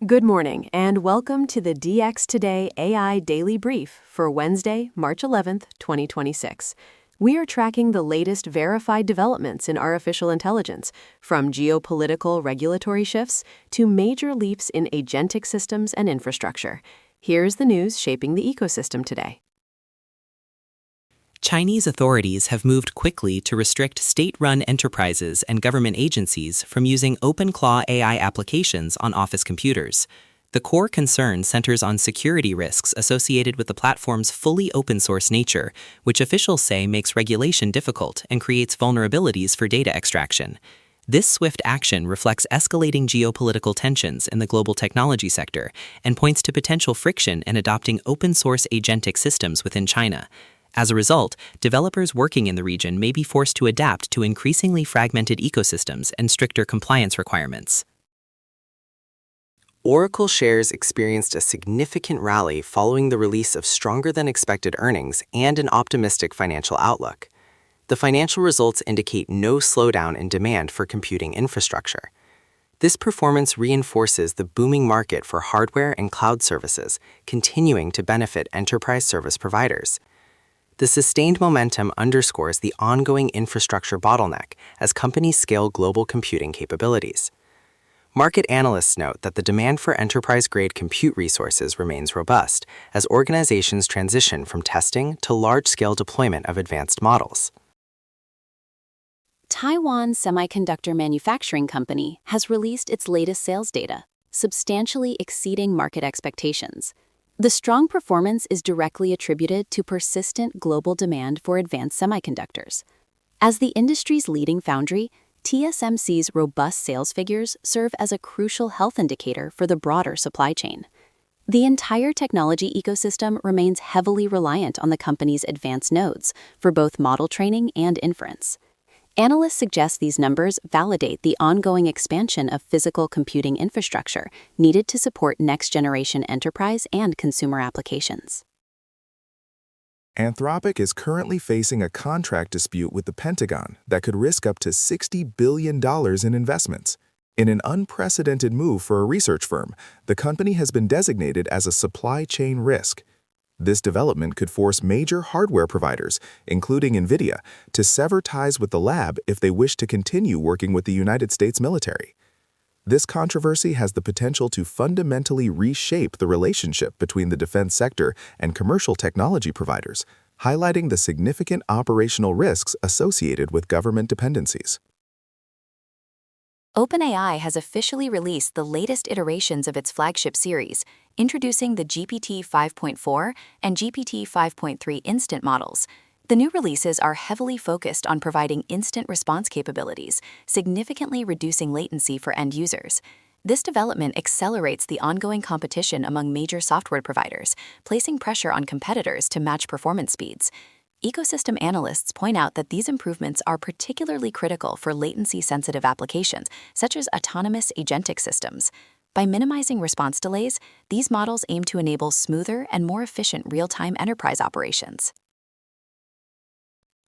Good morning, and welcome to the DX Today AI Daily Brief for Wednesday, March 11th, 2026. We are tracking the latest verified developments in artificial intelligence, from geopolitical regulatory shifts to major leaps in agentic systems and infrastructure. Here's the news shaping the ecosystem today. Chinese authorities have moved quickly to restrict state-run enterprises and government agencies from using OpenClaw AI applications on office computers. The core concern centers on security risks associated with the platform's fully open-source nature, which officials say makes regulation difficult and creates vulnerabilities for data extraction. This swift action reflects escalating geopolitical tensions in the global technology sector and points to potential friction in adopting open-source agentic systems within China. As a result, developers working in the region may be forced to adapt to increasingly fragmented ecosystems and stricter compliance requirements. Oracle shares experienced a significant rally following the release of stronger-than-expected earnings and an optimistic financial outlook. The financial results indicate no slowdown in demand for computing infrastructure. This performance reinforces the booming market for hardware and cloud services, continuing to benefit enterprise service providers. The sustained momentum underscores the ongoing infrastructure bottleneck as companies scale global computing capabilities. Market analysts note that the demand for enterprise-grade compute resources remains robust as organizations transition from testing to large-scale deployment of advanced models. Taiwan Semiconductor Manufacturing Company has released its latest sales data, substantially exceeding market expectations. The strong performance is directly attributed to persistent global demand for advanced semiconductors. As the industry's leading foundry, TSMC's robust sales figures serve as a crucial health indicator for the broader supply chain. The entire technology ecosystem remains heavily reliant on the company's advanced nodes for both model training and inference. Analysts suggest these numbers validate the ongoing expansion of physical computing infrastructure needed to support next-generation enterprise and consumer applications. Anthropic is currently facing a contract dispute with the Pentagon that could risk up to $60 billion in investments. In an unprecedented move for a research firm, the company has been designated as a supply chain risk. This development could force major hardware providers, including NVIDIA, to sever ties with the lab if they wish to continue working with the United States military. This controversy has the potential to fundamentally reshape the relationship between the defense sector and commercial technology providers, highlighting the significant operational risks associated with government dependencies. OpenAI has officially released the latest iterations of its flagship series, introducing the GPT 5.4 and GPT 5.3 instant models. The new releases are heavily focused on providing instant response capabilities, significantly reducing latency for end users. This development accelerates the ongoing competition among major software providers, placing pressure on competitors to match performance speeds. Ecosystem analysts point out that these improvements are particularly critical for latency-sensitive applications, such as autonomous agentic systems. By minimizing response delays, these models aim to enable smoother and more efficient real-time enterprise operations.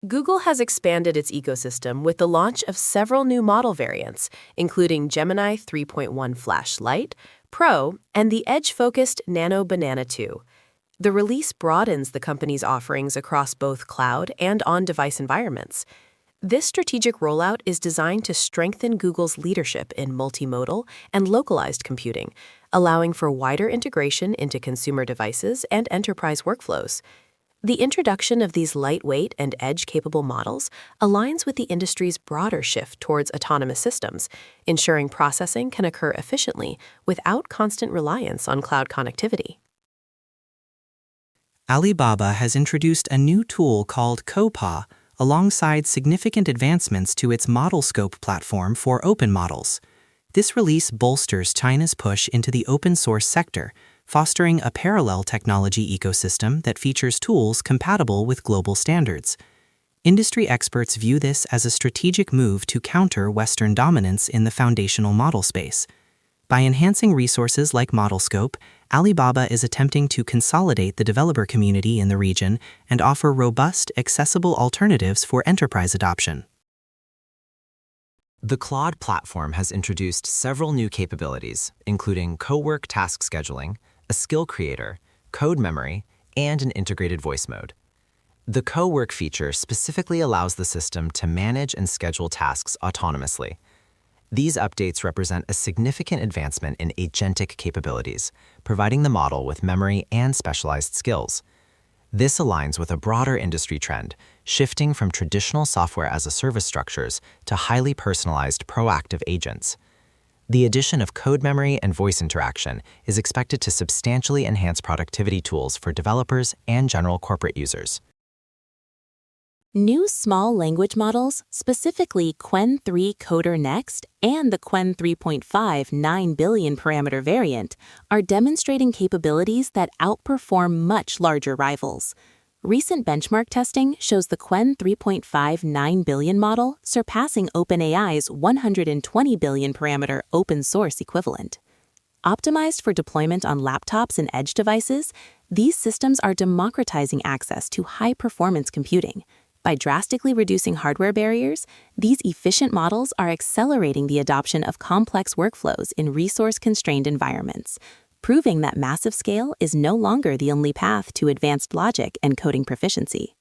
Google has expanded its ecosystem with the launch of several new model variants, including Gemini 3.1 Flash Lite, Pro, and the edge-focused Nano Banana 2. The release broadens the company's offerings across both cloud and on-device environments. This strategic rollout is designed to strengthen Google's leadership in multimodal and localized computing, allowing for wider integration into consumer devices and enterprise workflows. The introduction of these lightweight and edge-capable models aligns with the industry's broader shift towards autonomous systems, ensuring processing can occur efficiently without constant reliance on cloud connectivity. Alibaba has introduced a new tool called CoPA alongside significant advancements to its ModelScope platform for open models. This release bolsters China's push into the open-source sector, fostering a parallel technology ecosystem that features tools compatible with global standards. Industry experts view this as a strategic move to counter Western dominance in the foundational model space. By enhancing resources like ModelScope, Alibaba is attempting to consolidate the developer community in the region and offer robust, accessible alternatives for enterprise adoption. The Claude platform has introduced several new capabilities, including co-work task scheduling, a skill creator, code memory, and an integrated voice mode. The co-work feature specifically allows the system to manage and schedule tasks autonomously. These updates represent a significant advancement in agentic capabilities, providing the model with memory and specialized skills. This aligns with a broader industry trend, shifting from traditional software-as-a-service structures to highly personalized, proactive agents. The addition of code memory and voice interaction is expected to substantially enhance productivity tools for developers and general corporate users. New small language models, specifically Qwen 3 Coder Next and the Qwen 3.5 9 billion parameter variant, are demonstrating capabilities that outperform much larger rivals. Recent benchmark testing shows the Qwen 3.5 9 billion model surpassing OpenAI's 120 billion parameter open source equivalent. Optimized for deployment on laptops and edge devices, these systems are democratizing access to high-performance computing. By drastically reducing hardware barriers, these efficient models are accelerating the adoption of complex workflows in resource-constrained environments, proving that massive scale is no longer the only path to advanced logic and coding proficiency.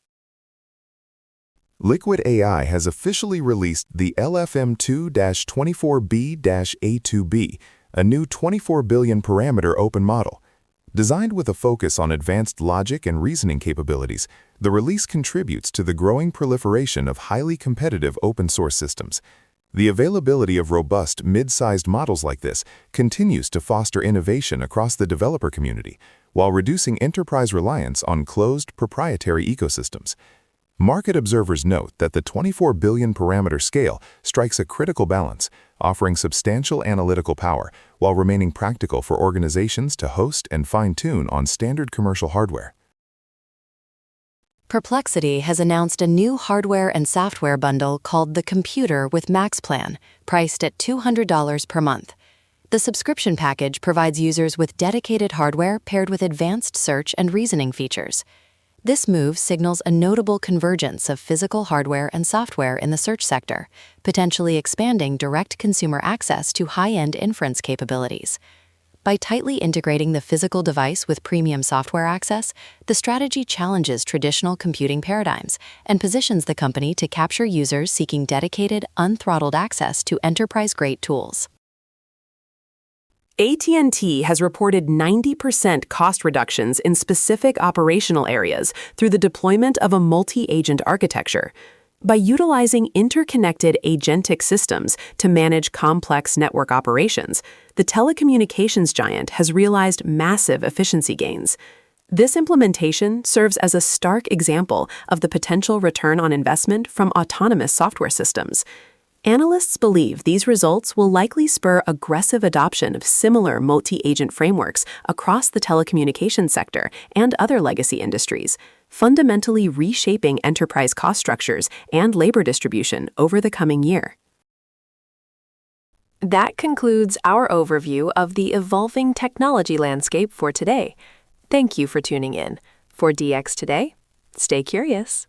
Liquid AI has officially released the LFM2-24B-A2B, a new 24 billion parameter open model. Designed with a focus on advanced logic and reasoning capabilities, the release contributes to the growing proliferation of highly competitive open-source systems. The availability of robust, mid-sized models like this continues to foster innovation across the developer community, while reducing enterprise reliance on closed, proprietary ecosystems. Market observers note that the 24 billion parameter scale strikes a critical balance, offering substantial analytical power while remaining practical for organizations to host and fine-tune on standard commercial hardware. Perplexity has announced a new hardware and software bundle called the Computer with Max Plan, priced at $200 per month. The subscription package provides users with dedicated hardware paired with advanced search and reasoning features. This move signals a notable convergence of physical hardware and software in the search sector, potentially expanding direct consumer access to high-end inference capabilities. By tightly integrating the physical device with premium software access, the strategy challenges traditional computing paradigms and positions the company to capture users seeking dedicated, unthrottled access to enterprise-grade tools. AT&T has reported 90% cost reductions in specific operational areas through the deployment of a multi-agent architecture. By utilizing interconnected agentic systems to manage complex network operations, the telecommunications giant has realized massive efficiency gains. This implementation serves as a stark example of the potential return on investment from autonomous software systems. Analysts believe these results will likely spur aggressive adoption of similar multi-agent frameworks across the telecommunications sector and other legacy industries, fundamentally reshaping enterprise cost structures and labor distribution over the coming year. That concludes our overview of the evolving technology landscape for today. Thank you for tuning in. For DX Today, stay curious.